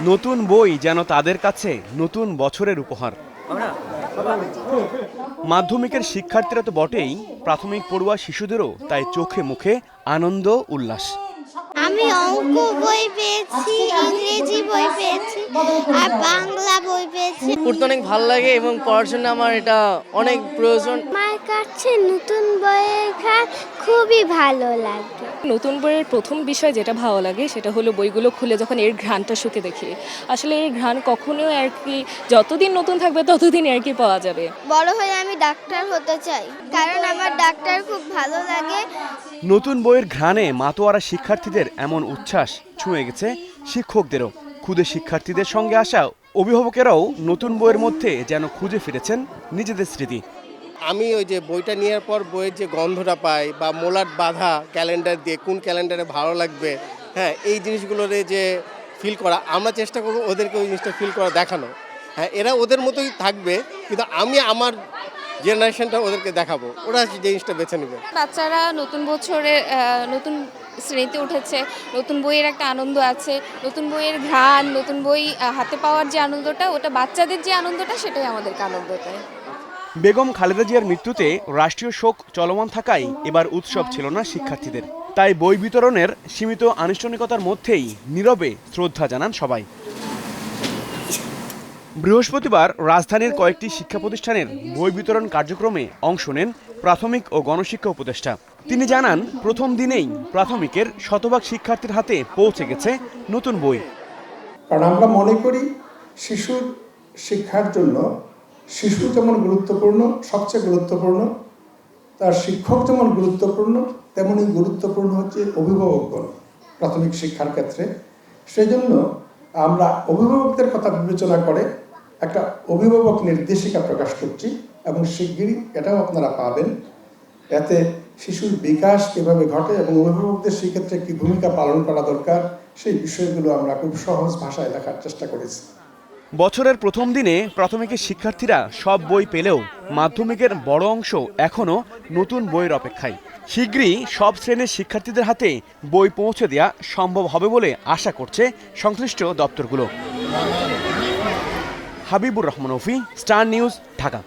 নতুন বই যেন তাদের কাছে নতুন বছরের উপহার। মাধ্যমিকের শিক্ষার্থীরা তো বটেই, প্রাথমিক পড়ুয়া শিশুদেরও তাই চোখে মুখে আনন্দ উল্লাস। আমি অঙ্ক বই পেয়েছি, ইংরেজি বই পেয়েছি আর বাংলা বই পেয়েছি। পড়তে অনেক ভালো লাগে এবং পড়ার জন্য আমার এটা অনেক প্রয়োজন। আমার কাছে নতুন বইয়ের ঘ্রাণ খুবই ভালো লাগে। নতুন বইয়ের প্রথম বিষয় যেটা ভালো লাগে সেটা হলো বইগুলো খুলে যখন এর ঘ্রাণটা শুকে দেখি। আসলে এর ঘ্রাণ কখনো আর কি যতদিন নতুন থাকবে ততদিন আর কি পাওয়া যাবে। বড় হয়ে আমি ডাক্তার হতে চাই, কারণ আমার ডাক্তার খুব ভালো লাগে। নতুন বইয়ের ঘ্রাণে মাতোয়ারা শিক্ষার্থীদের এমন উচ্ছ্বাস ছুঁয়ে গেছে শিক্ষকদেরও। ক্ষুদে শিক্ষার্থীদের সঙ্গে আসা অভিভাবকেরাও নতুন বইয়ের মধ্যে যেন খুঁজে ফিরেছেন নিজেদের স্মৃতি। আমি ওই যে বইটা নেওয়ার পর বইয়ের যে গন্ধটা পাই বা মোলাট বাঁধা ক্যালেন্ডার দিয়ে কোন ক্যালেন্ডারে ভালো লাগবে, হ্যাঁ, এই জিনিসগুলোরে যে ফিল করা, আমরা চেষ্টা করব ওদেরকে ওই জিনিসটা ফিল করা দেখানো। হ্যাঁ, এরা ওদের মতোই থাকবে, কিন্তু আমি আমার জেনারেশনটা ওদেরকে দেখাবো, ওরা জিনিসটা বেছে নেবে। বাচ্চারা নতুন বছরে নতুন শ্রেণীতে উঠেছে, নতুন বইয়ের একটা আনন্দ আছে, নতুন বইয়ের ঘ্রাণ, নতুন বই হাতে পাওয়ার যে আনন্দটা, ওটা বাচ্চাদের যে আনন্দটা, সেটাই আমাদেরকে আনন্দ দেয়। বেগম খালেদা জিয়ার মৃত্যুতে রাষ্ট্রীয় শোক চলমান থাকায় এবার উৎসব ছিল না শিক্ষার্থীদের। তাই বই বিতরণের সীমিত আনুষ্ঠানিকতার মধ্যেই নীরবে শ্রদ্ধা জানান সবাই। বৃহস্পতিবার রাজধানীর কয়েকটি শিক্ষা প্রতিষ্ঠানের বই বিতরণ কার্যক্রমে অংশ নেন প্রাথমিক ও গণশিক্ষা উপদেষ্টা। তিনি জানান, প্রথম দিনেই প্রাথমিকের শতভাগ শিক্ষার্থীর হাতে পৌঁছে গেছে নতুন বই। কারণ আমরা মনে করি শিশুর শিক্ষার জন্য শিশু যেমন গুরুত্বপূর্ণ, সবচেয়ে গুরুত্বপূর্ণ, তার শিক্ষক যেমন গুরুত্বপূর্ণ, তেমনই গুরুত্বপূর্ণ হচ্ছে অভিভাবকগণ প্রাথমিক শিক্ষার ক্ষেত্রে। সেই জন্য আমরা অভিভাবকদের কথা বিবেচনা করে একটা অভিভাবক নির্দেশিকা প্রকাশ করছি এবং শিগগিরই এটাও আপনারা পাবেন। এতে শিশুর বিকাশ কীভাবে ঘটে এবং অভিভাবকদের সেই ক্ষেত্রে কী ভূমিকা পালন করা দরকার, সেই বিষয়গুলো আমরা খুব সহজ ভাষায় লেখার চেষ্টা করেছি। বছরের প্রথম দিনে প্রাথমিকের শিক্ষার্থীরা সব বই পেলেও মাধ্যমিকের বড় অংশ এখনও নতুন বইয়ের অপেক্ষায়। শীঘ্রই সব শ্রেণীর শিক্ষার্থীদের হাতে বই পৌঁছে দেওয়া সম্ভব হবে বলে আশা করছে সংশ্লিষ্ট দপ্তরগুলো। Habibur Rahman Ofi, star news, Dhaka.